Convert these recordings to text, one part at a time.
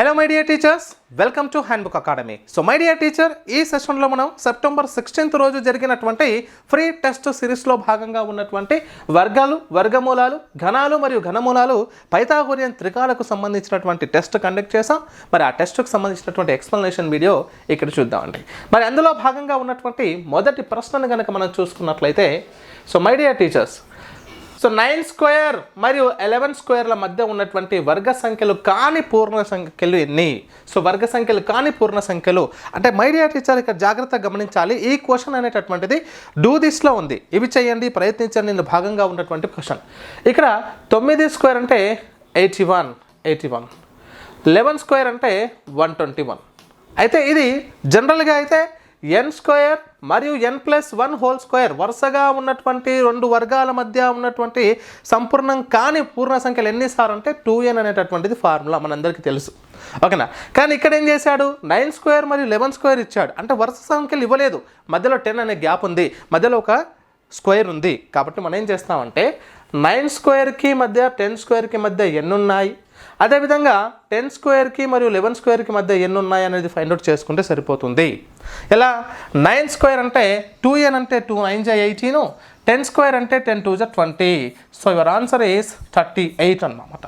Hello my dear teachers, welcome to handbook academy. So my dear teacher, ఈ సెషన్లో మనం September 16th రోజు జరిగినటువంటి ఫ్రీ టెస్ట్ సిరీస్లో భాగంగా ఉన్నటువంటి వర్గాలు, వర్గమూలాలు, ఘనాలు మరియు ఘనమూలాలు, పైథాగోరియన్ త్రికాలకు సంబంధించినటువంటి టెస్ట్ కండక్ట్ చేసాం. మరి ఆ టెస్ట్కు సంబంధించినటువంటి ఎక్స్ప్లెనేషన్ వీడియో ఇక్కడ చూద్దామండి. మరి అందులో భాగంగా ఉన్నటువంటి మొదటి ప్రశ్నను కనుక మనం చూసుకున్నట్లయితే, so my dear teachers, so 9 square మరియు 11 స్క్వేర్ల మధ్య ఉన్నటువంటి వర్గ సంఖ్యలు కాని పూర్ణ సంఖ్యలు ఎన్ని? సో వర్గ సంఖ్యలు కాని పూర్ణ సంఖ్యలు అంటే మై డియర్ టీచర్ ఇక్కడ జాగ్రత్తగా గమనించాలి. ఈ క్వశ్చన్ అనేటటువంటిది డూ దిస్లో ఉంది. ఇవి చేయండి, ప్రయత్నించండి నేను భాగంగా ఉన్నటువంటి క్వశ్చన్. ఇక్కడ 9 స్క్వేర్ అంటే 81, 11 స్క్వేర్ అంటే 121. అయితే ఇది జనరల్గా అయితే n స్క్వేర్ మరియు n+1 హోల్ స్క్వేర్ వరుసగా ఉన్నటువంటి రెండు వర్గాల మధ్య ఉన్నటువంటి సంపూర్ణం కాని పూర్ణ సంఖ్యలు ఎన్నిసార్లు అంటే 2n అనేటటువంటిది ఫార్ములా మనందరికీ తెలుసు, ఓకేనా. కానీ ఇక్కడ ఏం చేశాడు, 9 స్క్వేర్ మరియు 11 స్క్వేర్ ఇచ్చాడు. అంటే వరుస సంఖ్యలు ఇవ్వలేదు, మధ్యలో 10 అనే గ్యాప్ ఉంది, మధ్యలో ఒక స్క్వేర్ ఉంది. కాబట్టి మనం ఏం చేస్తామంటే 9 స్క్వేర్కి మధ్య 10 స్క్వేర్కి మధ్య ఎన్ని ఉన్నాయి, అదేవిధంగా 10 స్క్వేర్కి మరియు 11 స్క్వేర్కి మధ్య ఎన్ని ఉన్నాయి అనేది ఫైండ్ అవుట్ చేసుకుంటే సరిపోతుంది. ఇలా 9 స్క్వేర్ అంటే 2n అంటే 2 9 18, 10 స్క్వేర్ అంటే 10 2 20. సో యువర్ ఆన్సర్ ఈస్ 38 అన్నమాట.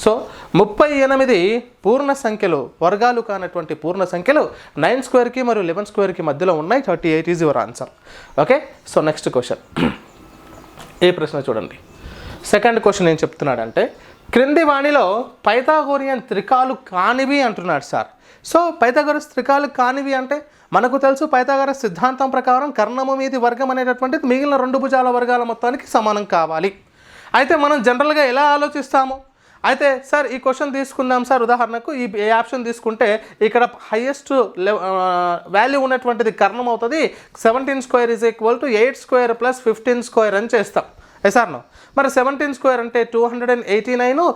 సో 38 పూర్ణ సంఖ్యలు, వర్గాలు కానటువంటి పూర్ణ సంఖ్యలు 9 స్క్వేర్కి మరియు 11 స్క్వేర్కి మధ్యలో ఉన్నాయి. 38 is your answer. Okay, so next question. ఈ ప్రశ్న చూడండి. సెకండ్ క్వశ్చన్ ఏం చెప్తున్నాడంటే, క్రింది వాణిలో పైథాగోరియన్ త్రికాలు కానివి అంటున్నాడు సార్. సో పైథాగోరస్ త్రికాలు కానివి అంటే మనకు తెలుసు, పైథాగోరస్ సిద్ధాంతం ప్రకారం కర్ణము మీది వర్గం అనేటటువంటిది మిగిలిన రెండు భుజాల వర్గాల మొత్తానికి సమానం కావాలి. అయితే మనం జనరల్గా ఎలా ఆలోచిస్తాము? అయితే సార్ ఈ క్వశ్చన్ తీసుకుందాం సార్. ఉదాహరణకు ఈ ఆప్షన్ తీసుకుంటే ఇక్కడ హైయెస్ట్ వాల్యూ ఉన్నటువంటిది కర్ణం అవుతుంది. 17 square is equal to 8 square plus 15 square అని చేస్తాం. ఎసార్నో మరి 17 స్క్వేర్ అంటే 289,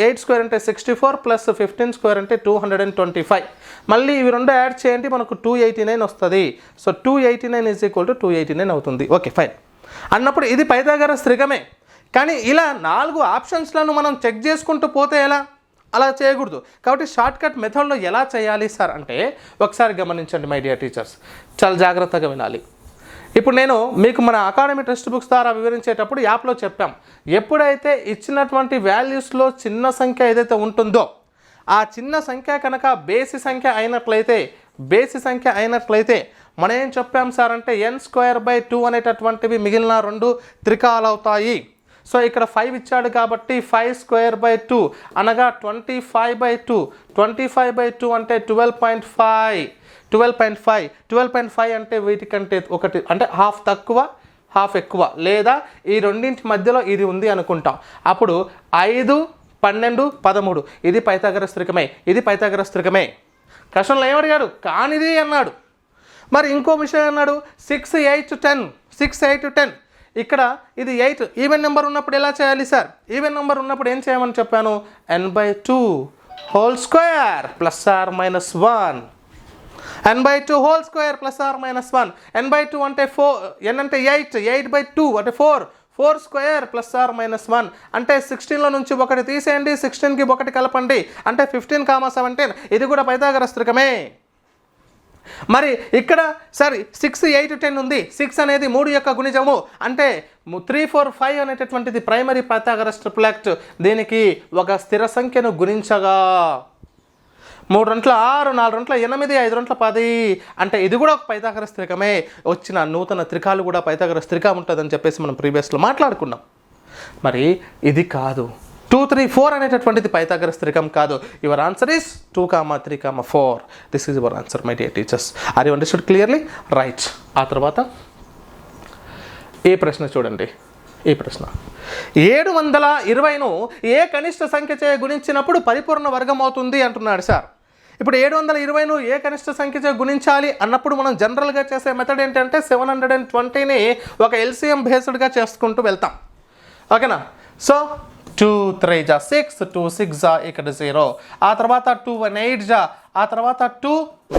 8 స్క్వేర్ అంటే 64 ప్లస్ 15 స్క్వేర్ అంటే 225. మళ్ళీ ఇవి రెండు యాడ్ చేయండి, మనకు 289 వస్తుంది. సో 289 ఈజ్ ఈక్వల్ టు 289 అవుతుంది. ఓకే ఫైన్ అన్నప్పుడు ఇది పైథాగోరస్ త్రికమే. కానీ ఇలా 4 ఆప్షన్స్లను మనం చెక్ చేసుకుంటూ పోతే ఎలా? అలా చేయకూడదు. కాబట్టి షార్ట్కట్ మెథడ్లో ఎలా చేయాలి సార్ అంటే ఒకసారి గమనించండి మై డియర్ టీచర్స్, చాలా జాగ్రత్తగా వినాలి. ఇప్పుడు నేను మీకు మన అకాడమీ టెక్స్ట్ బుక్స్ ద్వారా వివరించేటప్పుడు యాప్లో చెప్పాం, ఎప్పుడైతే ఇచ్చినటువంటి వాల్యూస్లో చిన్న సంఖ్య ఏదైతే ఉంటుందో ఆ చిన్న సంఖ్య కనుక బేసి సంఖ్య అయినట్లయితే మనం ఏం చెప్పాం సార్ అంటే n²/2 అనేటటువంటివి మిగిలిన రెండు త్రికాలు అవుతాయి. సో ఇక్కడ 5 ఇచ్చాడు కాబట్టి 5² అనగా 25/2. 25/2 అంటే 12.5 అంటే వీటికంటే ఒకటి అంటే హాఫ్ తక్కువ హాఫ్ ఎక్కువ, లేదా ఈ రెండింటి మధ్యలో ఇది ఉంది అనుకుంటాం. అప్పుడు 5, 12, 13 ఇది పైథాగోరస్ త్రికమే. క్వశ్చన్లో ఏమడిగాడు? కానిది అన్నాడు. మరి ఇంకో విషయం అన్నాడు 6, 8, 10. ఇక్కడ ఇది 8 ఈవెన్ నెంబర్ ఉన్నప్పుడు ఎలా చేయాలి సార్? ఈవెన్ నెంబర్ ఉన్నప్పుడు ఏం చేయమని చెప్పాను? n/2 whole square plus or minus 1. n/2 whole square plus or minus 1. n/2 అంటే 4, n అంటే 8/2 అంటే 4 స్క్వేర్ ప్లస్ ఆర్ మైనస్ 1 అంటే 16లో నుంచి 1 తీసేయండి, 16కి 1 కలపండి అంటే 15, 17. ఇది కూడా పైథాగోరస్ త్రికమే. మరి ఇక్కడ సరే 6, 8, 10 ఉంది. 6 అనేది 3 యొక్క గుణిజము అంటే 3, 4, 5 అనేటటువంటిది ప్రైమరీ పైథాగోరస్ ట్రిప్లెట్. దీనికి ఒక స్థిర సంఖ్యను గుణించగా 3 రెంట్ల 6, 4 రెంట్ల 8, 5 రెంట్ల 10 అంటే ఇది కూడా ఒక పైథాగోరస్ త్రికమే. వచ్చిన నూతన త్రికాలు కూడా పైథాగోరస్ త్రికం ఉంటుందని చెప్పేసి మనం ప్రీవియస్లో మాట్లాడుకున్నాం. మరి ఇది కాదు, 2, 3, 4 అనేటటువంటిది పైథాగోరస్ త్రికం కాదు. Your answer is 2, 3, 4. This is your answer my dear teachers. Are you understood clearly? Right. ఆ తర్వాత ఈ ప్రశ్న చూడండి. ఈ ప్రశ్న 720ను ఏ కనిష్ట సంఖ్యచే గుణించినప్పుడు పరిపూర్ణ వర్గం అవుతుంది అంటున్నాడు సార్. ఇప్పుడు 720ను ఏ కనిష్ట సంఖ్యచే గుణించాలి అన్నప్పుడు మనం జనరల్గా చేసే మెథడ్ ఏంటంటే 720ని ఒక ఎల్సిఎం బేస్డ్గా చేసుకుంటూ వెళ్తాం, ఓకేనా. సో 2 3 జా 6, 2 6 జా ఇక్కడ 0, ఆ తర్వాత 2 1 8 జా, ఆ తర్వాత 2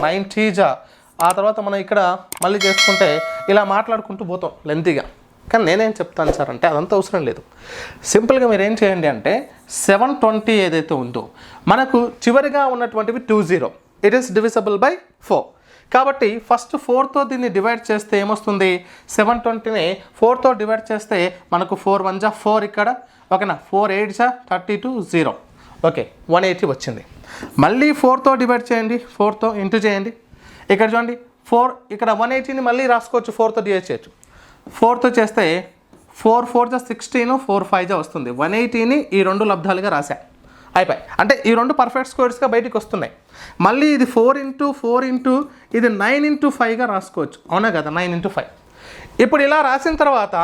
90 జా, ఆ తర్వాత మనం ఇక్కడ మళ్ళీ చేసుకుంటే ఇలా మాట్లాడుకుంటూ పోతాం లెంతీగా. కానీ నేనేం చెప్తాను సార్ అంటే అదంతా అవసరం లేదు. సింపుల్గా మీరు ఏం చేయండి అంటే 720 ఏదైతే ఉందో మనకు చివరిగా ఉన్నటువంటివి 20, ఇట్ ఈస్ డివిజబుల్ బై 4. కాబట్టి ఫస్ట్ 4తో దీన్ని డివైడ్ చేస్తే ఏమొస్తుంది, 720ని 4తో డివైడ్ చేస్తే మనకు 4 1 జా 4 ఇక్కడ, ఓకేనా, 4 8 జా 32 0, ఓకే 180 వచ్చింది. మళ్ళీ 4తో డివైడ్ చేయండి, 4తో ఇంటూ చేయండి, ఇక్కడ చూడండి 4, ఇక్కడ 180ని మళ్ళీ రాసుకోవచ్చు, 4తో డివైడ్ చేయొచ్చు. 4తో చేస్తే 4 4 జా 16, 4 5 జా వస్తుంది. 180ని ఈ రెండు లబ్ధాలుగా రాశా, అయిపోయి. అంటే ఈ రెండు పర్ఫెక్ట్ స్క్వేర్స్గా బయటికి వస్తున్నాయి. మళ్ళీ ఇది 4 ఇంటూ 4 ఇంటూ ఇది 9 ఇంటూ 5గా రాసుకోవచ్చు, అవునా కదా, 9 ఇంటూ 5. ఇప్పుడు ఇలా రాసిన తర్వాత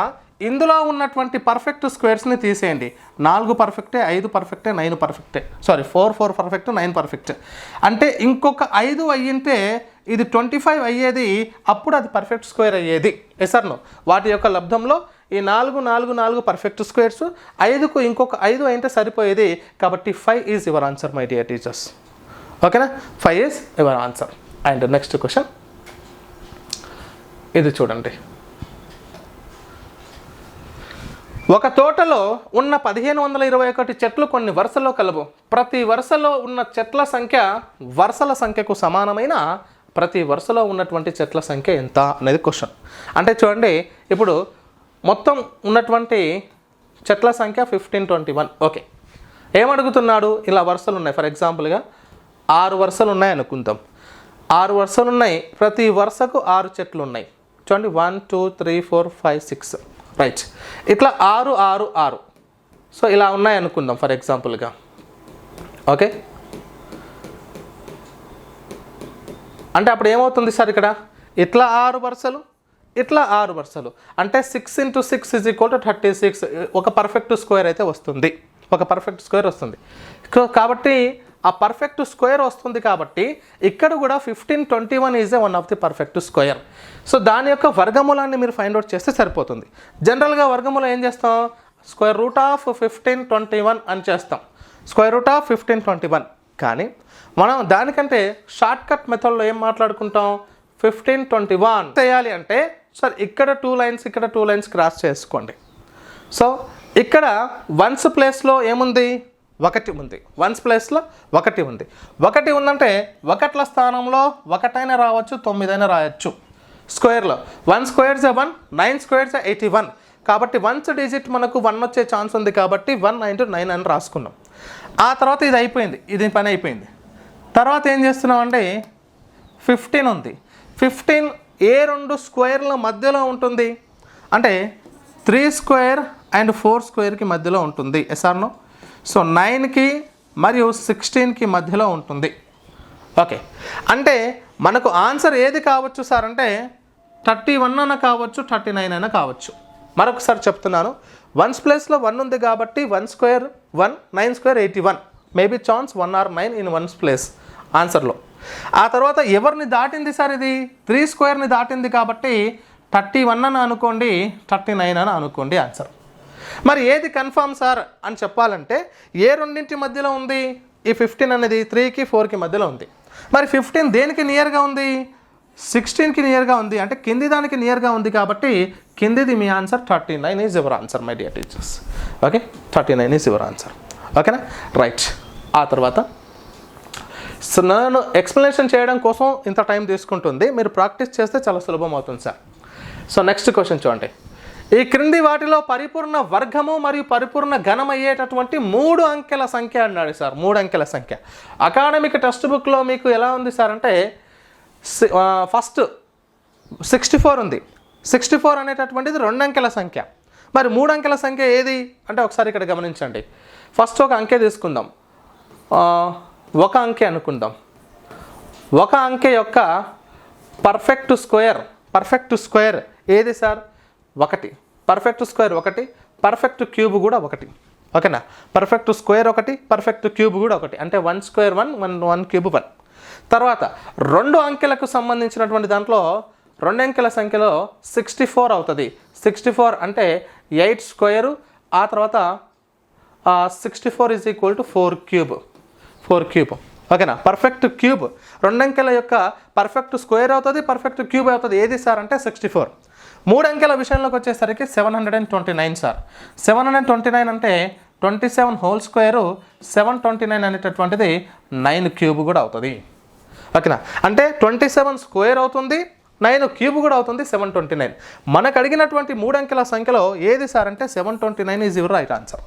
ఇందులో ఉన్నటువంటి పర్ఫెక్ట్ స్క్వేర్స్ని తీసేయండి. 4 పర్ఫెక్టే, 5 పర్ఫెక్టే, 9 పర్ఫెక్టే, సారీ 4 పర్ఫెక్ట్, 9 పర్ఫెక్ట్. అంటే ఇంకొక 5 అయ్యింటే ఇది 25 అయ్యేది, అప్పుడు అది పర్ఫెక్ట్ స్క్వేర్ అయ్యేది. Yes or no? వాటి యొక్క లబ్ధంలో ఈ 4 4 4 పర్ఫెక్ట్ స్క్వేర్స్, 5కు ఇంకొక 5 అయితే సరిపోయేది. కాబట్టి 5 is your answer my dear teachers. ఓకేనా, 5 is your answer. And next question ఇది చూడండి. ఒక తోటలో ఉన్న 1521 చెట్లు కొన్ని వరుసలో కలవు. ప్రతి వరుసలో ఉన్న చెట్ల సంఖ్య వరుసల సంఖ్యకు సమానమైన ప్రతి వరుసలో ఉన్నటువంటి చెట్ల సంఖ్య ఎంత అనేది క్వశ్చన్. అంటే చూడండి, ఇప్పుడు మొత్తం ఉన్నటువంటి చెట్ల సంఖ్య 1521. ఓకే, ఏమడుగుతున్నాడు, ఇలా వరుసలు ఉన్నాయి. ఫర్ ఎగ్జాంపుల్గా 6 వరుసలు ఉన్నాయి అనుకుందాం. 6 వరుసలు ఉన్నాయి, ప్రతి వరుసకు 6 చెట్లు ఉన్నాయి. చూడండి 1 2 3 4 5 6, రైట్. ఇట్లా 6 6 6, సో ఇలా ఉన్నాయి అనుకుందాం ఫర్ ఎగ్జాంపుల్గా. ఓకే, అంటే అప్పుడు ఏమవుతుంది సార్, ఇక్కడ ఇట్లా 6 వరుసలు, ఇట్లా 6 వరుసలు, అంటే 6 × 6 = 36. ఒక పర్ఫెక్ట్ స్క్వేర్ అయితే వస్తుంది, ఒక పర్ఫెక్ట్ స్క్వేర్ వస్తుంది. కాబట్టి ఆ పర్ఫెక్ట్ స్క్వేర్ వస్తుంది కాబట్టి ఇక్కడ కూడా 1521 is one of the perfect square. So దాని యొక్క వర్గమూలాన్ని మీరు ఫైండ్ అవుట్ చేస్తే సరిపోతుంది. జనరల్గా వర్గమూలం ఏం చేస్తాం, √1521 అని చేస్తాం, √1521. కానీ మనం దానికంటే షార్ట్ కట్ మెథడ్లో ఏం మాట్లాడుకుంటాం, 1521 చేయాలి అంటే సార్ ఇక్కడ 2 లైన్స్, ఇక్కడ 2 లైన్స్ క్రాస్ చేసుకోండి. సో ఇక్కడ వన్స్ ప్లేస్లో ఏముంది, 1 ఉంది. వన్స్ ప్లేస్లో 1 ఉంది. 1 ఉందంటే 1ల స్థానంలో 1 అయినా రావచ్చు, 9 అయినా రాయొచ్చు. స్క్వేర్లో 1 స్క్వేర్స్ 1, 9 స్క్వేర్స్ 81. కాబట్టి వన్స్ డిజిట్ మనకు 1 వచ్చే ఛాన్స్ ఉంది కాబట్టి 1 × 9 అని రాసుకున్నాం. ఆ తర్వాత ఇది అయిపోయింది, ఇది పని అయిపోయింది. తర్వాత ఏం చేస్తున్నాం అంటే 15 ఉంది. 15 ఏ 2 స్క్వేర్ల మధ్యలో ఉంటుంది అంటే 3 స్క్వేర్ అండ్ 4 స్క్వేర్కి మధ్యలో ఉంటుంది. Yes or no? సో 9కి మరియు 16కి మధ్యలో ఉంటుంది. ఓకే, అంటే మనకు ఆన్సర్ ఏది కావచ్చు సార్ అంటే 31 అయినా కావచ్చు, 39 అయినా కావచ్చు. మరొకసారి చెప్తున్నాను, వన్స్ ప్లేస్లో 1 ఉంది కాబట్టి 1 square 1, 9 square 81, maybe chance 1 or 9 in ones place ఆన్సర్లో. ఆ తర్వాత ఎవరిని దాటింది సార్, ఇది 3 స్క్వేర్ని దాటింది కాబట్టి 31 అని అనుకోండి, 39 అని అనుకోండి ఆన్సర్. మరి ఏది కన్ఫామ్ సార్ అని చెప్పాలంటే ఏ రెండింటి మధ్యలో ఉంది, ఈ 15 అనేది 3కి 4కి మధ్యలో ఉంది. మరి 15 దేనికి నియర్గా ఉంది, 16కి నియర్గా ఉంది, అంటే కింది దానికి నియర్గా ఉంది కాబట్టి కిందిది మీ answer. 39 is your answer my dear teachers. Okay, 39 is your answer. ఓకేనా, రైట్. ఆ తర్వాత సో నేను ఎక్స్ప్లెనేషన్ చేయడం కోసం ఇంత టైం తీసుకుంటుంది, మీరు ప్రాక్టీస్ చేస్తే చాలా సులభం అవుతుంది సార్. సో నెక్స్ట్ క్వశ్చన్ చూడండి. ఈ క్రింది వాటిలో పరిపూర్ణ వర్గము మరియు పరిపూర్ణ ఘనం అయ్యేటటువంటి 3 అంకెల సంఖ్య అన్నాడు సార్. 3 అంకెల సంఖ్య అకాడమిక్ టెక్స్ట్ బుక్లో మీకు ఎలా ఉంది సార్ అంటే ఫస్ట్ 64 ఉంది. 64 అనేటటువంటిది 2 అంకెల సంఖ్య. మరి 3 అంకెల సంఖ్య ఏది అంటే ఒకసారి ఇక్కడ గమనించండి. ఫస్ట్ ఒక అంకె తీసుకుందాం, ఒక అంకె అనుకుందాం. ఒక అంకె యొక్క పర్ఫెక్ట్ స్క్వేర్ ఏది sir, 1. Perfect square 1, perfect cube కూడా 1. ఓకేనా, పర్ఫెక్ట్ స్క్వేర్ 1, పర్ఫెక్ట్ క్యూబ్ కూడా 1, అంటే 1 స్క్వేర్ 1, 1 క్యూబ్ 1. తర్వాత 2 అంకెలకు సంబంధించినటువంటి దాంట్లో 2 అంకెల సంఖ్యలో 64 అవుతుంది. 64 అంటే 8 స్క్వేరు, ఆ తర్వాత 64 = 4 క్యూబ్. ఓకేనా, పర్ఫెక్ట్ క్యూబ్ 2 అంకెల యొక్క పర్ఫెక్ట్ స్క్వేర్ అవుతుంది, పర్ఫెక్ట్ క్యూబ్ అవుతుంది. ఏది సార్ అంటే 64. మూడు అంకెల విషయంలోకి వచ్చేసరికి 729 సార్. 729 అంటే 27 హోల్ స్క్వేరు 729 అనేటటువంటిది 9 క్యూబ్ కూడా అవుతుంది. ఓకేనా, అంటే 27 స్క్వేర్ అవుతుంది, 9 క్యూబ్ కూడా అవుతుంది 729. మనకు అడిగినటువంటి మూడు అంకెల సంఖ్యలో ఏది సార్ అంటే 729 ఈజ్ యువర్ రైట్ ఆన్సర్.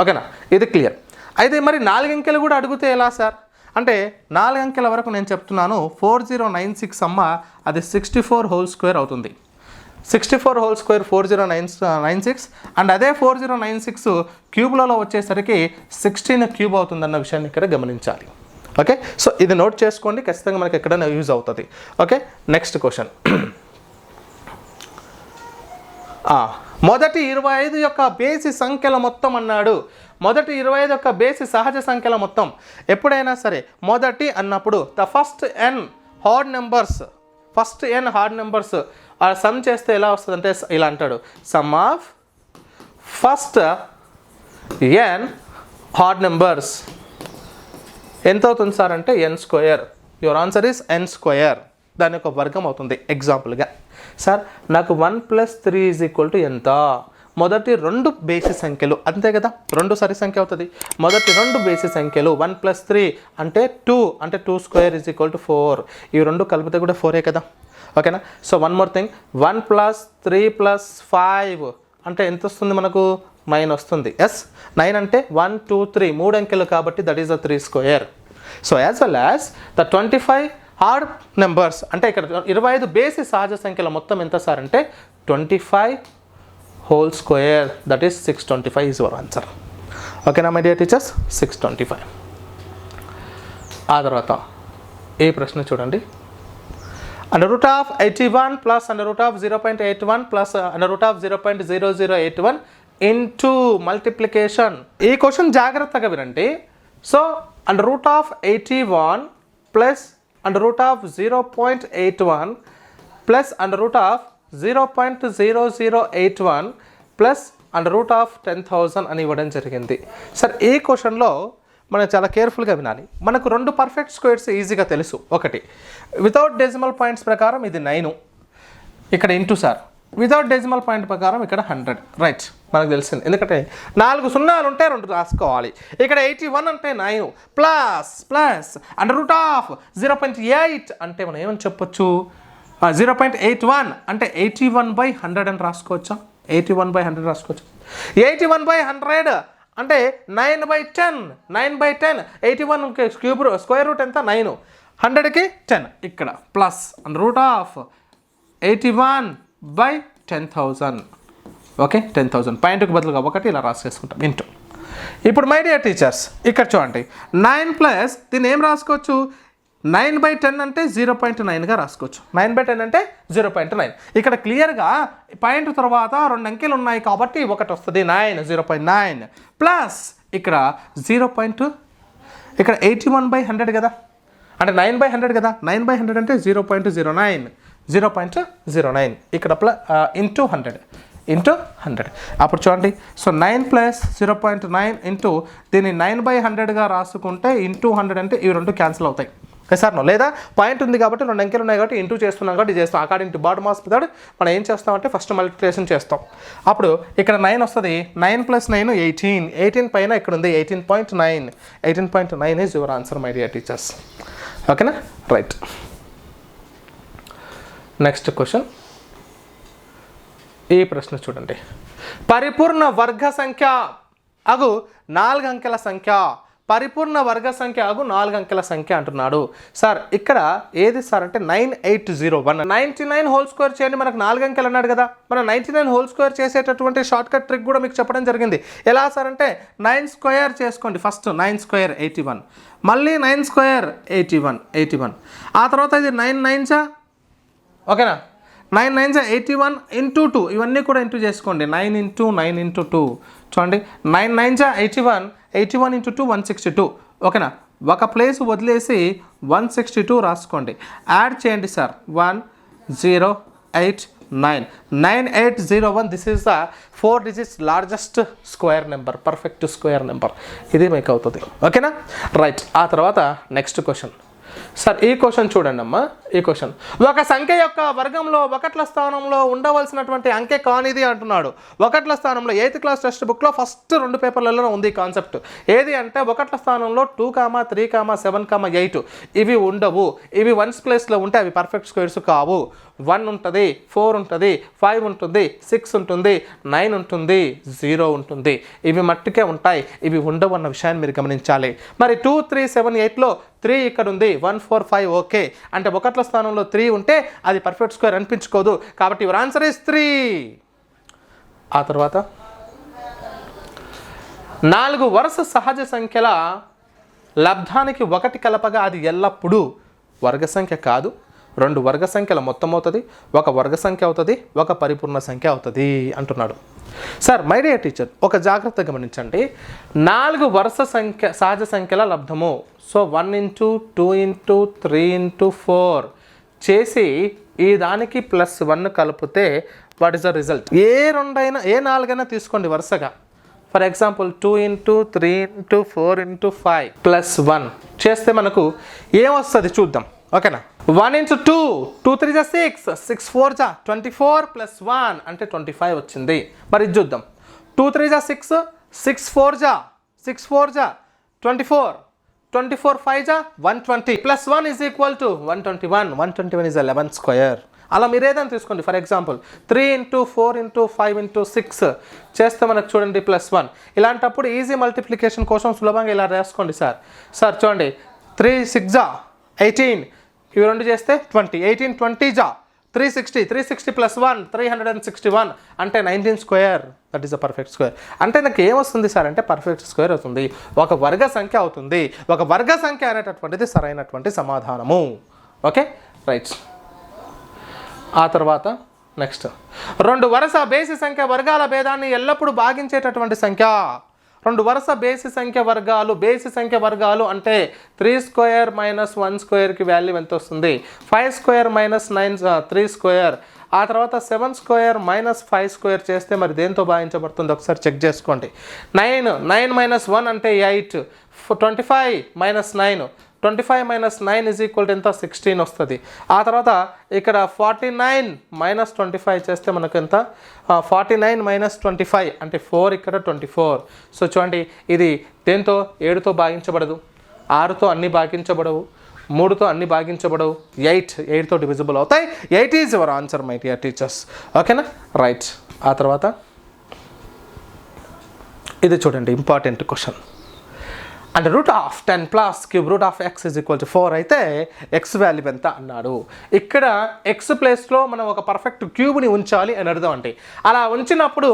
ఓకేనా, ఇది క్లియర్. అయితే మరి 4 అంకెలు కూడా అడిగితే ఎలా సార్ అంటే 4 అంకెల వరకు నేను చెప్తున్నాను. 4096 అమ్మ అది 64 హోల్ స్క్వేర్ అవుతుంది. 64 హోల్ స్క్వేర్ 4096 అండ్ అదే 4096 క్యూబ్లలో వచ్చేసరికి 16 క్యూబ్ అవుతుందన్న విషయాన్ని ఇక్కడ గమనించాలి. ఓకే, సో ఇది నోట్ చేసుకోండి, ఖచ్చితంగా మనకి ఎక్కడైనా యూజ్ అవుతుంది. Okay, next question. మొదటి 25 యొక్క బేసి సంఖ్యల మొత్తం అన్నాడు. మొదటి 25 యొక్క బేసి సహజ సంఖ్యల మొత్తం. ఎప్పుడైనా సరే మొదటి అన్నప్పుడు the first n hard numbers sum చేస్తే ఎలా వస్తుంది అంటే ఇలా అంటాడు, some of first n hard numbers ఎంత అవుతుంది సార్ అంటే n square. Your answer is n square. దాని యొక్క వర్గం అవుతుంది. ఎగ్జాంపుల్గా సార్ నాకు 1 + 3 = ఎంత? మొదటి 2 బేసి సంఖ్యలు అంతే కదా, 2 సరి సంఖ్య అవుతుంది. మొదటి 2 బేసి సంఖ్యలు 1 + 3 అంటే 2 అంటే 2² = 4. ఈ 2 కలిపితే కూడా 4ఏ కదా. ఓకేనా, సో వన్ మోర్ థింగ్, 1 + 3 + 5 అంటే ఎంత వస్తుంది మనకు? 9 వస్తుంది. ఎస్, 9 అంటే 1 2 3 3 అంకెలు కాబట్టి that is the 3². So as well as the 25 hard numbers అంటే ఇక్కడ 25 బేసి సహజ సంఖ్యల మొత్తం ఎంత సార్ అంటే 25 whole square, that is 625 is your answer. ఓకేనా మై డియర్ టీచర్స్, 625. ఆ తర్వాత ఏ ప్రశ్న చూడండి. √81 + √0.81 + √0.0081 ఇంటూ మల్టిప్లికేషన్. ఈ క్వశ్చన్ జాగ్రత్తగా వినండి. సో √81 + √0.81 + √0.0081 +10,000 అని ఇవ్వడం జరిగింది. సార్ ఈ క్వశ్చన్లో మనం చాలా కేర్ఫుల్గా వినాలి. మనకు 2 పర్ఫెక్ట్ స్క్వేర్స్ ఈజీగా తెలుసు. ఒకటి వితౌట్ డెసిమల్ పాయింట్స్ ప్రకారం ఇది 9, ఇక్కడ into sir without decimal point ప్రకారం ఇక్కడ 100. రైట్, మనకు తెలిసింది. ఎందుకంటే 4 సున్నాలు ఉంటే 2 రాసుకోవాలి. ఇక్కడ 81 అంటే 9 ప్లస్ √0.8 అంటే మనం ఏమని చెప్పొచ్చు? 0.81 అంటే 81/100 అని రాసుకోవచ్చా? 81/100 రాసుకోవచ్చు. 81/100 అంటే 9/10. 81 క్యూబ్ స్క్వేర్ రూట్ ఎంత? 9. 100కి 10. ఇక్కడ ప్లస్ √81/10,000. ఓకే, 10,000 పాయింట్కి బదులుగా 1 ఇలా రాసేసుకుంటాం ఇంటూ. ఇప్పుడు మై డియర్ టీచర్స్ ఇక్కడ చూడండి, 9 ప్లస్ దీన్ని ఏం రాసుకోవచ్చు? 9/10 అంటే 0.9గా రాసుకోవచ్చు. 9/10 అంటే 0.9. ఇక్కడ క్లియర్గా పాయింట్ తర్వాత 2 అంకెలు ఉన్నాయి కాబట్టి 1 వస్తుంది. 0.9 ప్లస్ ఇక్కడ 0. ఇక్కడ 81/100 కదా, అంటే 9/100 కదా. 9/100 అంటే 0.09 ఇక్కడ ఇంటూ 100. అప్పుడు చూడండి, సో 9 + 0.9 ఇంటూ దీన్ని 9/100గా రాసుకుంటే ఇంటూ 100 అంటే ఇవి 2 క్యాన్సిల్ అవుతాయి. సార్ నో, లేదా పాయింట్ ఉంది కాబట్టి 2 అంకెలు ఉన్నాయి కాబట్టి ఇంటూ చేస్తున్నాం కాబట్టి చేస్తాం. అకార్డింగ్ టు బాడమాస్ మెథడ్ మనం ఏం చేస్తామంటే ఫస్ట్ మల్టిప్లికేషన్ చేస్తాం. అప్పుడు ఇక్కడ 9 వస్తుంది. 9 + 9 18. 18 పైన ఇక్కడ ఉంది 18.9. 18.9 is your answer my dear teachers. ఓకేనా, రైట్. Next question. ఈ ప్రశ్న చూడండి. పరిపూర్ణ వర్గ సంఖ్య అగు 4 అంకెల సంఖ్య. పరిపూర్ణ వర్గ సంఖ్య అగు 4 అంకెల సంఖ్య అంటున్నాడు. సార్ ఇక్కడ ఏది సార్ అంటే 9801. 99 హోల్ స్క్వేర్ చేయండి, మనకు 4 అంకెలు అన్నాడు కదా. మనం 99 హోల్ స్క్వేర్ చేసేటటువంటి షార్ట్ కట్ ట్రిక్ కూడా మీకు చెప్పడం జరిగింది. ఎలా సార్ అంటే 9² చేసుకోండి. ఫస్ట్ 9² 81, మళ్ళీ 9² 81. ఆ తర్వాత ఇది 9 9s ఓకేనా, 9 9s 81 ఇంటూ 2 ఇవన్నీ కూడా ఇంటూ చేసుకోండి. 9 × 9 × 2 చూడండి. 9 9s 81 81 × 2 162. ఓకేనా, ఒక ప్లేస్ వదిలేసి 162 రాసుకోండి. యాడ్ చేయండి sir 1089 9801. This is the 4 digits largest square number, perfect square number. ఇది మీకు అవుతుంది. ఓకేనా, రైట్. ఆ తర్వాత నెక్స్ట్ క్వశ్చన్. సార్ ఈ క్వశ్చన్ చూడండి అమ్మా. ఈ క్వశ్చన్ ఒక సంఖ్య యొక్క వర్గంలో ఒకట్ల స్థానంలో ఉండవలసినటువంటి అంకె కానిది అంటున్నాడు. ఒకట్ల స్థానంలో 8th క్లాస్ టెక్స్ట్ బుక్లో ఫస్ట్ 2 పేపర్లలో ఉంది ఈ కాన్సెప్ట్. ఏది అంటే ఒకట్ల స్థానంలో 2, 3, 7, 8 ఇవి ఉండవు. ఇవి 1s ప్లేస్లో ఉంటే అవి పర్ఫెక్ట్ స్క్వేర్స్ కావు. 1 ఉంటుంది, 4 ఉంటుంది, 5 ఉంటుంది, 6 ఉంటుంది, 9 ఉంటుంది, 0 ఉంటుంది. ఇవి మట్టుకే ఉంటాయి, ఇవి ఉండవు అన్న విషయాన్ని మీరు గమనించాలి. మరి 2, 3, 7, 8లో 3 ఇక్కడ ఉంది, 1, 4, 5 ఓకే. అంటే ఒకట్ల స్థానంలో 3 ఉంటే అది పర్ఫెక్ట్ స్క్వేర్ అనిపించుకోదు. కాబట్టి యువర్ ఆన్సర్ ఇస్ 3. ఆ తర్వాత 4 వరుస సహజ సంఖ్యల లబ్ధానికి 1 కలపగా అది ఎల్లప్పుడూ వర్గ సంఖ్య కాదు, 2 వర్గ సంఖ్యల మొత్తం అవుతుంది, 1 వర్గ సంఖ్య అవుతుంది, 1 పరిపూర్ణ సంఖ్య అవుతుంది అంటున్నాడు. సార్ మై డియర్ టీచర్ ఒక జాగ్రత్త గమనించండి. 4 వరుస సంఖ్య సహజ సంఖ్యల లబ్ధము. సో 1 into 2 into 3 into 4 చేసి ఈ దానికి +1 కలిపితే వాట్ ఈస్ ద రిజల్ట్? ఏ 4 అయినా తీసుకోండి వరుసగా. For example 2 into 3 into 4 into 5 +1 చేస్తే మనకు ఏమొస్తుంది చూద్దాం. ఓకేనా? 1 into 2, 2 3 6, 6 4 24 +1 అంటే 25 వచ్చింది. మరి ఇది చూద్దాం. 2 3 6, 6 4 24, 24 5 120 +1 is equal to 121. 121 is 11 square. అలా మీరు ఏదైనా తీసుకోండి. For example 3 into 4 into 5 into 6 చేస్తే మనకు చూడండి +1. ఇలాంటప్పుడు ఈజీ మల్టిప్లికేషన్ కోసం సులభంగా ఇలా రాసుకోండి సార్. చూడండి 3 6 18, ఇవి 2 చేస్తే 20, 18 20 360, 360 +1 361 అంటే 19 square. That is a perfect square. అంటే నాకు ఏమొస్తుంది సార్ అంటే పర్ఫెక్ట్ స్క్వేర్ అవుతుంది, 1 వర్గ సంఖ్య అవుతుంది. 1 వర్గ సంఖ్య అనేటటువంటిది సరైనటువంటి సమాధానము. Okay right. ఆ తర్వాత నెక్స్ట్ 2 వరుస బేసి సంఖ్య వర్గాల భేదాన్ని ఎల్లప్పుడూ భాగించేటటువంటి సంఖ్య. 2 వరుస బేసి సంఖ్య వర్గాలు అంటే 3 స్క్వేర్ - 1 స్క్వేర్కి వాల్యూ ఎంత వస్తుంది? 5 స్క్వేర్ - 9 3 స్క్వేర్. ఆ తర్వాత 7 స్క్వేర్ - 5 స్క్వేర్ చేస్తే మరి దేంతో భాగించబడుతుంది ఒకసారి చెక్ చేసుకోండి. 9 - 1 అంటే 8, 25 - 9, 25 - 9 is equal to ఎంత? 16 వస్తుంది. ఆ తర్వాత ఇక్కడ 49 - 25 చేస్తే మనకు ఎంత? 49 - 25 అంటే 4, ఇక్కడ 24. సో చూడండి ఇది దేంతో? 7తో భాగించబడదు, 6తో అన్ని భాగించబడవు, 3తో అన్ని భాగించబడవు, 8తో డివిజిబుల్ అవుతాయి. 8 is your answer my dear teachers. ఓకేనా రైట్. ఆ తర్వాత ఇది చూడండి important question. And √10 + cube √(x) = 4 అయితే ఎక్స్ వాల్యూ ఎంత అన్నాడు. ఇక్కడ ఎక్స్ ప్లేస్లో మనం ఒక పర్ఫెక్ట్ క్యూబ్ని ఉంచాలి అని అర్థం. అంటే అలా ఉంచినప్పుడు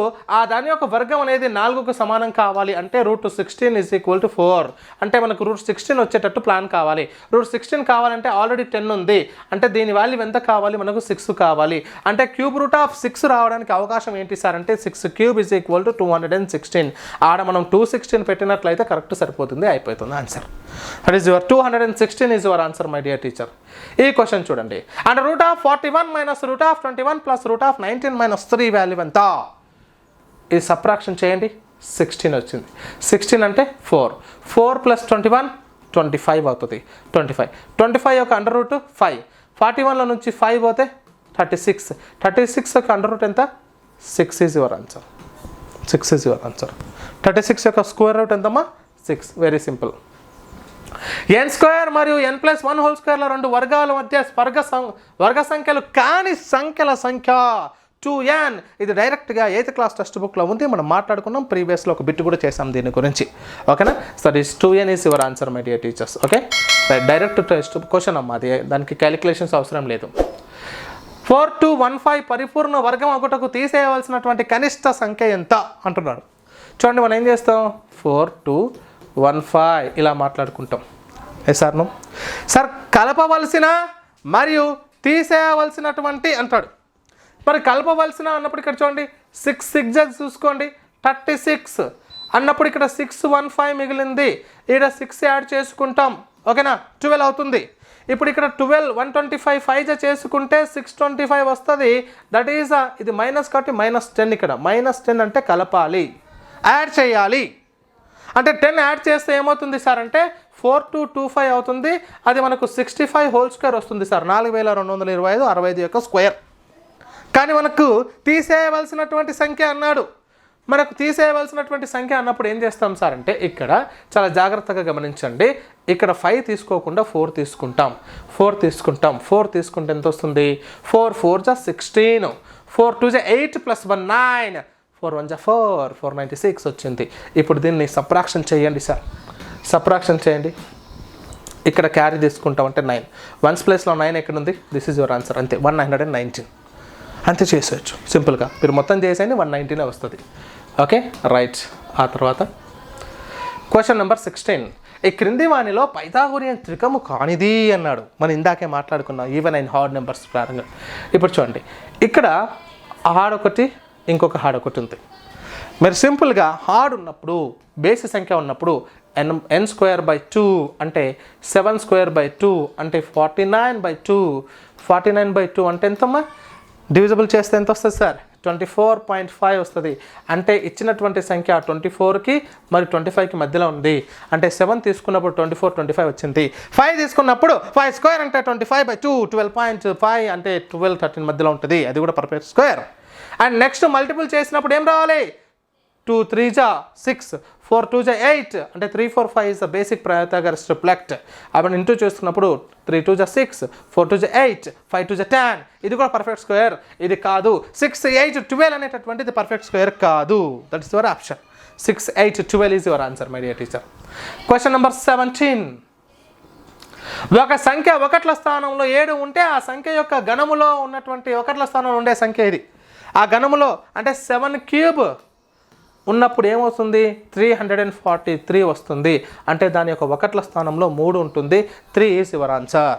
దాని యొక్క వర్గం అనేది 4కు సమానం కావాలి. అంటే √16 = 4 అంటే మనకు √16 వచ్చేటట్టు ప్లాన్ కావాలి. √16 కావాలంటే ఆల్రెడీ 10 ఉంది, అంటే దీని వాల్యూ ఎంత కావాలి? మనకు 6 కావాలి. అంటే క్యూబ్ √6 రావడానికి అవకాశం ఏంటి సార్ అంటే 6³ = 216. ఆడ మనం 216 పెట్టినట్లయితే కరెక్ట్ సరిపోతుంది, అయిపోతుంది answer. That is your 216 is your answer my dear teacher. ఈ క్వశ్చన్ చూడండి. అండ్ √41 - √21 + √19 - 3 వాల్యూ ఎంత? ఇది సబ్ట్రాక్షన్ చేయండి. 16 వచ్చింది. 16 అంటే 4 + 21 25 అవుతుంది. 25 యొక్క అండర్ రూట్ 5. 41లో నుంచి 5 పోతే 36. 36 యొక్క అండర్ రూట్ ఎంత? 6 is your answer. 6 is your answer. 36 యొక్క స్క్వేర్ రూట్ ఎంతమ్మా? 6. Very simple. n² మరియు n+1² 2 వర్గాల మధ్య వర్గ సంఖ్యలు కాని సంఖ్యల సంఖ్య 2n. ఇది డైరెక్ట్గా 8th క్లాస్ టెక్స్ట్ బుక్లో ఉంది, మనం మాట్లాడుకున్నాం. ప్రీవియస్లో ఒక బిట్ కూడా చేసాం దీని గురించి. ఓకేనా? So this 2n is your answer my dear teachers. Okay direct text question అమ్మా, అది దానికి క్యాలిక్యులేషన్స్ అవసరం లేదు. 4215 పరిపూర్ణ వర్గం ఒకటకు తీసేయవలసినటువంటి కనిష్ట సంఖ్య ఎంత అంటున్నాడు. చూడండి మనం ఏం చేస్తాం? 4215 ఇలా మాట్లాడుకుంటాం. సార్ నో సార్ కలపవలసిన మరియు తీసేయవలసినటువంటి అంటాడు. మరి కలపవలసిన అన్నప్పుడు ఇక్కడ చూడండి 6 6 చూసుకోండి 36 అన్నప్పుడు ఇక్కడ 615 మిగిలింది. ఇక్కడ 6 యాడ్ చేసుకుంటాం. ఓకేనా? 12 అవుతుంది. ఇప్పుడు ఇక్కడ 12 125 5 చేసుకుంటే 625 వస్తుంది. దట్ ఈజ్ ఇది మైనస్ కాబట్టి -10. ఇక్కడ -10 అంటే కలపాలి, యాడ్ చేయాలి. అంటే 10 యాడ్ చేస్తే ఏమవుతుంది సార్ అంటే 4225 అవుతుంది. అది మనకు 65 హోల్ స్క్వేర్ వస్తుంది సార్. 4225 65 యొక్క స్క్వేర్. కానీ మనకు తీసేయవలసినటువంటి సంఖ్య అన్నాడు. మనకు తీసేయవలసినటువంటి సంఖ్య అన్నప్పుడు ఏం చేస్తాం సార్ అంటే ఇక్కడ చాలా జాగ్రత్తగా గమనించండి. ఇక్కడ 5 తీసుకోకుండా 4 తీసుకుంటాం. 4 తీసుకుంటే ఎంత వస్తుంది? 4 4 జా 16, 4 2 జా 8 + 1 9, 4 1 జా 4, 496 వచ్చింది. ఇప్పుడు దీన్ని సబ్ట్రాక్షన్ చేయండి సార్. సబ్ట్రాక్షన్ చేయండి. ఇక్కడ క్యారీ తీసుకుంటాం అంటే 9. 1's ప్లేస్లో 9 ఎక్కడ ఉంది? This is your answer. అంతే, 119. అంతే చేసేయచ్చు సింపుల్గా. మీరు మొత్తం చేసేయండి, 119 వస్తుంది. Okay right. ఆ తర్వాత క్వశ్చన్ నెంబర్ 16. ఈ క్రింది వానిలో పైథాగోరియన్ త్రికము కానిది అన్నాడు. మనం ఇందాకే మాట్లాడుకున్నాం ఈవెన్ అండ్ హార్డ్ నెంబర్స్ ప్రారంభంగా. ఇప్పుడు చూడండి, ఇక్కడ హార్డ్ ఒకటి, ఇంకొక హార్డ్ ఒకటి ఉంది. మీరు సింపుల్గా హార్డ్ ఉన్నప్పుడు, బేసి సంఖ్య ఉన్నప్పుడు n²/2 అంటే 7²/2 అంటే 49/2. 49/2 అంటే ఎంతమ్మా? డివిజిబుల్ చేస్తే ఎంత వస్తుంది సార్? 24.5 వస్తుంది. అంటే ఇచ్చినటువంటి సంఖ్య 24కి మరి 25కి మధ్యలో ఉంది. అంటే 7 తీసుకున్నప్పుడు 24 25 వచ్చింది. 5 తీసుకున్నప్పుడు 5² అంటే 25/2, 12.5 అంటే 12 13 మధ్యలో ఉంటుంది. అది కూడా perfect square. And next multiple చేసినప్పుడు ఏం రావాలి? 2 3 జా 6, 4 2 జా 8 అంటే 3 4 5 is the basic Pythagoras triplet. అప్పుడు ఇంటూ చేస్తున్నప్పుడు 3 2 జా 6, 4 2 జా 8, 5 2 జా 10. ఇది కూడా పర్ఫెక్ట్ స్క్వేర్. ఇది కాదు. 6 8 12 అనేటటువంటిది పర్ఫెక్ట్ స్క్వేర్ కాదు. That is your option. 6 8 12 is your answer my dear teacher. Question number 17. ఒక సంఖ్య ఒకట్ల స్థానంలో 7 ఉంటే ఆ సంఖ్య యొక్క గణములో ఉన్నటువంటి ఒకట్ల స్థానంలో ఉండే సంఖ్య ఇది. ఆ గణములో అంటే 7³ ఉన్నప్పుడు ఏమవుతుంది? 343 వస్తుంది. అంటే దాని యొక్క ఒకట్ల స్థానంలో 3 ఉంటుంది. 3 ఈజ్ యువర్ ఆన్సర్.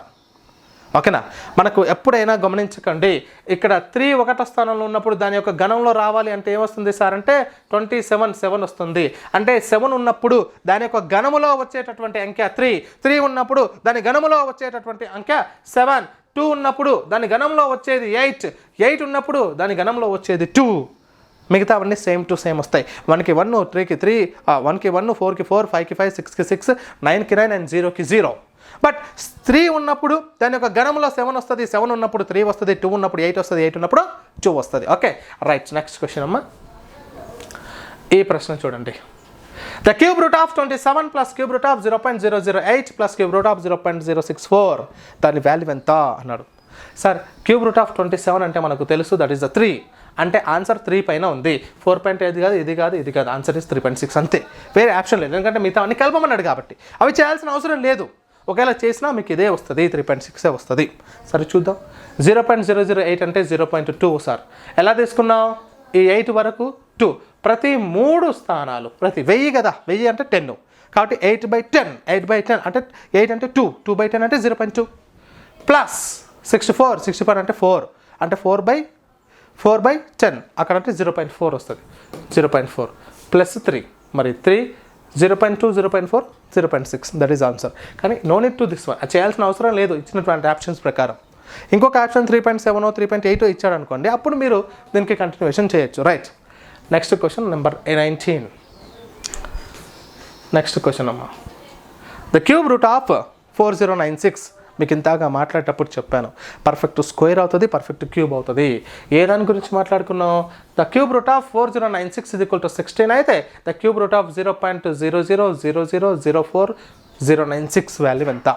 ఓకేనా? మనకు ఎప్పుడైనా గమనించకండి, ఇక్కడ 3 ఒకట్ల స్థానంలో ఉన్నప్పుడు దాని యొక్క గణంలో రావాలి అంటే ఏమొస్తుంది సార్ అంటే 27 వస్తుంది. అంటే 7 ఉన్నప్పుడు దాని యొక్క గణములో వచ్చేటటువంటి అంకె 3, 3 ఉన్నప్పుడు దాని గణములో వచ్చేటటువంటి అంకె 7, 2 ఉన్నప్పుడు దాని గణంలో వచ్చేది 8, 8 ఉన్నప్పుడు దాని గణంలో వచ్చేది 2. మిగతావన్నీ సేమ్ టు సేమ్ వస్తాయి. 1కి 1, 3కి 3, 1కి 1, 4కి 4, 5కి 5, 6కి 6, 9కి 9 అండ్ 0కి 0. బట్ 3 ఉన్నప్పుడు దాని యొక్క గణంలో 7 వస్తుంది. 7 ఉన్నప్పుడు 3 వస్తుంది. 2 ఉన్నప్పుడు 8 వస్తుంది. 8 ఉన్నప్పుడు 2 వస్తుంది. Okay right. నెక్స్ట్ క్వశ్చన్ అమ్మా. ఈ ప్రశ్న చూడండి. The cube root of 27 plus cube root of 0.008 plus cube root of 0.064 దాని వాల్యూ ఎంత అన్నాడు. సార్ క్యూబ్ రూట్ ఆఫ్ 27 అంటే మనకు తెలుసు, దట్ ఈస్ ద 3. అంటే ఆన్సర్ 3 పైన ఉంది. 4.8 కాదు, ఇది కాదు, ఇది కాదు. ఆన్సర్ ఇస్ 3.6 అంతే. వేరే ఆప్షన్ లేదు. ఎందుకంటే మిగతా అన్ని కలపమన్నాడు కాబట్టి అవి చేయాల్సిన అవసరం లేదు. ఒకవేళ చేసినా మీకు ఇదే వస్తుంది, 3.6 వస్తుంది. సరే చూద్దాం. 0.008 అంటే 0.2 సార్. ఎలా తీసుకున్నాం? ఈ 8 వరకు 2. ప్రతి 3 స్థానాలు, ప్రతి 1000 కదా, 1000 అంటే 10 కాబట్టి 8/10. 8/10 అంటే 8 అంటే 2, 2/10 అంటే 0.2 ప్లస్ 64 అంటే 4 అంటే 4/10 అక్కడ అంటే 0.4 వస్తుంది. 0.4 ప్లస్ 3 మరి 3 0.2 0.4 0.6 దట్ ఈస్ ఆన్సర్. కానీ no need to this one. అది చేయాల్సిన అవసరం లేదు ఇచ్చినటువంటి ఆప్షన్స్ ప్రకారం. ఇంకొక ఆప్షన్ 3.7 3.8 ఇచ్చాడు అనుకోండి, అప్పుడు మీరు దీనికి కంటిన్యూషన్ చేయొచ్చు. Right. Next question number 19. Next question అమ్మా. ద క్యూబ్ రూట్ ఆఫ్ 4096 మీకు ఇంతగా మాట్లాడేటప్పుడు చెప్పాను, పర్ఫెక్ట్ స్క్వేర్ అవుతుంది, పర్ఫెక్ట్ క్యూబ్ అవుతుంది. ఏ దాని గురించి మాట్లాడుకున్నాం? ద క్యూబ్ రూట్ ఆఫ్ 4096 = 16 అయితే the cube root of 0.000004096 value ఎంత?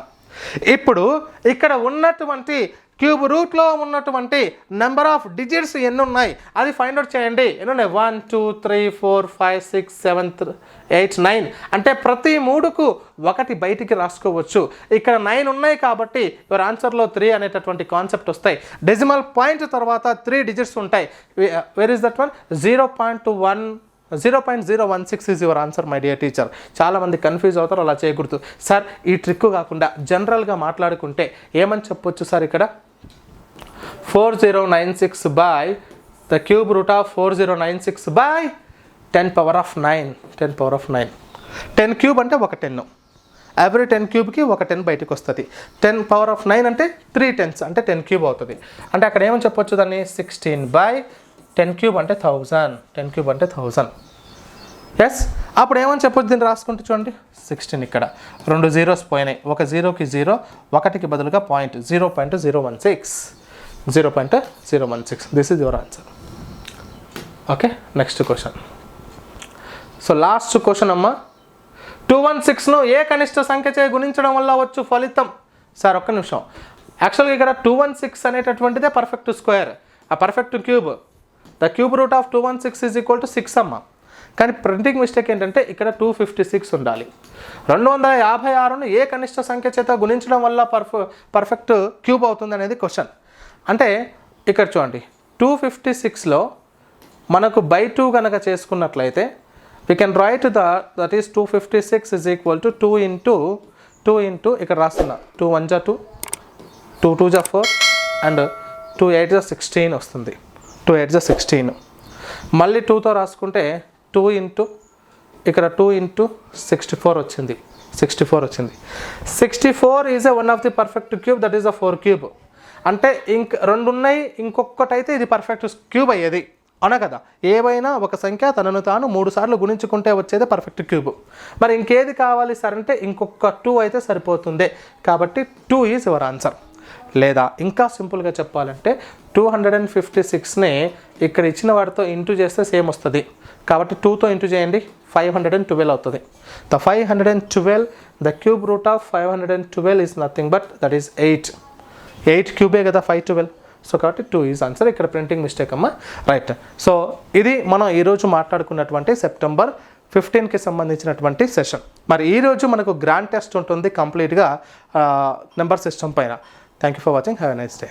ఇప్పుడు ఇక్కడ ఉన్నటువంటి క్యూబ్ రూట్లో ఉన్నటువంటి నెంబర్ ఆఫ్ డిజిట్స్ ఎన్ని ఉన్నాయి అది ఫైండ్ అవుట్ చేయండి. ఎన్ని ఉన్నాయి? 1 2 3 4 5 6 7 8 9 అంటే ప్రతి 3కు ఒకటి బయటికి రాసుకోవచ్చు. ఇక్కడ 9 ఉన్నాయి కాబట్టి యువర్ ఆన్సర్లో 3 అనేటటువంటి కాన్సెప్ట్ వస్తాయి. డెసిమల్ పాయింట్ తర్వాత 3 డిజిట్స్ ఉంటాయి. Where is that one? 0.016 is your answer my dear teacher. చాలామంది కన్ఫ్యూజ్ అవుతారు, అలా చేయకూడదు సార్. ఈ ట్రిక్ కాకుండా జనరల్గా మాట్లాడుకుంటే ఏమని చెప్పొచ్చు సార్? ఇక్కడ 4096 by the cube root of 4096 by 10 power of 9. 10 power of 9. 10 cube అంటే ఒక 10. ఎవ్రీ 10 క్యూబ్కి ఒక 10 బయటకు వస్తుంది. 10 పవర్ ఆఫ్ 9 అంటే 3 10s అంటే 10 క్యూబ్ అవుతుంది. అంటే అక్కడ ఏమని చెప్పొచ్చు దాన్ని? 16 బై 10 క్యూబ్ అంటే 1000. 10 క్యూబ్ అంటే 1000. ఎస్, అప్పుడు ఏమని చెప్పొచ్చు దీన్ని రాసుకుంటే చూడండి 16 ఇక్కడ 2 zeros పోయినాయి, ఒక 0కి 0, 1కి బదులుగా point 0.016. This is your answer. Okay, next question. So last question అమ్మా, 216ను ఏ కనిష్ట సంఖ్యచే గుణించడం వల్ల వచ్చు ఫలితం. సార్ ఒక్క నిమిషం, యాక్చువల్గా ఇక్కడ 216 అనేటటువంటిదే పర్ఫెక్ట్ స్క్వేర్, ఆ perfect cube. The cube root of 216 is equal to 6 అమ్మ. కానీ ప్రింటింగ్ మిస్టేక్ ఏంటంటే ఇక్కడ 256 ఉండాలి. 256ను ఏ కనిష్ట సంఖ్య చేత గుణించడం వల్ల పర్ఫెక్ట్ క్యూబ్ అవుతుంది అనేది క్వశ్చన్. అంటే ఇక్కడ చూడండి 256లో మనకు బై 2 కనుక చేసుకున్నట్లయితే we can write that is 256 is equal to 2 into ఇక్కడ రాస్తున్నా 2 1 2, 2 2 4 and 2 8 16 వస్తుంది. 2 8 16 మళ్ళీ 2తో రాసుకుంటే 2 into ఇక్కడ 2 into 64 వచ్చింది. 64 is one of the perfect cube, that is the 4 cube. అంటే రెండు ఉన్నాయి, ఇంకొకటైతే ఇది పర్ఫెక్ట్ క్యూబ్ అయ్యేది, అవునా కదా. ఏవైనా ఒక సంఖ్య తనను తాను 3 సార్లు గుణించుకుంటే వచ్చేది పర్ఫెక్ట్ క్యూబ్. మరి ఇంకేది కావాలి సార్ అంటే ఇంకొక 2 అయితే సరిపోతుంది. కాబట్టి 2 ఈజ్ యువర్ ఆన్సర్. లేదా ఇంకా సింపుల్గా చెప్పాలంటే 256ని ఇక్కడ ఇచ్చిన వాటితో ఇంటూ చేస్తే సేమ్ వస్తుంది. కాబట్టి 2తో ఇంటూ చేయండి, 512 అవుతుంది. The 512, the cube root of 512 is nothing but that is 8 క్యూబే కదా 512. సో కాబట్టి 2 ఈజ్ ఆన్సర్. ఇక్కడ ప్రింటింగ్ మిస్టేక్ అమ్మ, రైట్. సో ఇది మనం ఈరోజు మాట్లాడుకున్నటువంటి సెప్టెంబర్ 15కి సంబంధించినటువంటి సెషన్. మరి ఈరోజు మనకు గ్రాండ్ టెస్ట్ ఉంటుంది కంప్లీట్గా నెంబర్ సిస్టమ్ పైన. Thank you for watching, have a nice day.